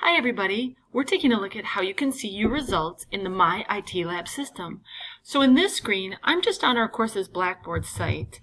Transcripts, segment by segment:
Hi everybody, we're taking a look at how you can see your results in the MyITLab system. So in this screen, I'm just on our course's Blackboard site.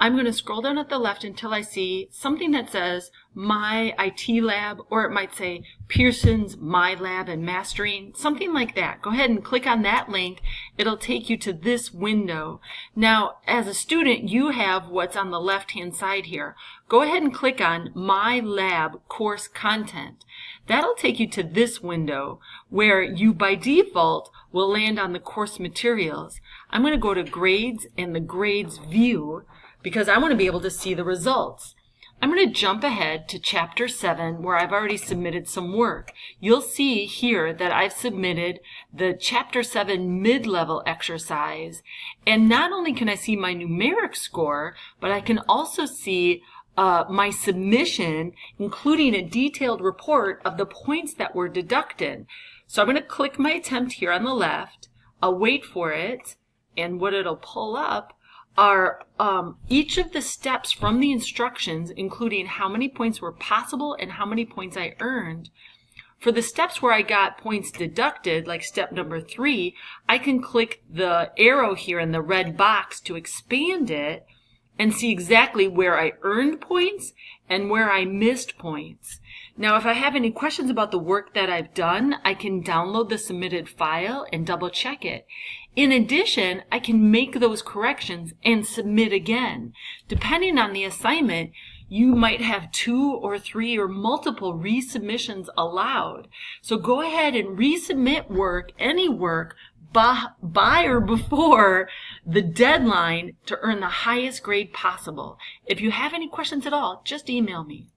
I'm going to scroll down at the left until I see something that says MyITLab, or it might say Pearson's MyLab and Mastering, something like that. Go ahead and click on that link. It'll take you to this window. Now, as a student, you have what's on the left-hand side here. Go ahead and click on My Lab Course Content. That'll take you to this window where you by default will land on the course materials. I'm going to go to Grades and the Grades view because I want to be able to see the results. I'm going to jump ahead to Chapter 7 where I've already submitted some work. You'll see here that I've submitted the Chapter 7 mid-level exercise, and not only can I see my numeric score, but I can also see my submission, including a detailed report of the points that were deducted. So I'm going to click my attempt here on the left. I'll wait for it, and what it'll pull up are each of the steps from the instructions, including how many points were possible and how many points I earned. For the steps where I got points deducted, like step number 3, I can click the arrow here in the red box to expand it and see exactly where I earned points and where I missed points. Now, if I have any questions about the work that I've done, I can download the submitted file and double check it. In addition, I can make those corrections and submit again. Depending on the assignment, you might have 2 or 3 or multiple resubmissions allowed. So go ahead and resubmit work, any work, by or before the deadline to earn the highest grade possible. If you have any questions at all, just email me.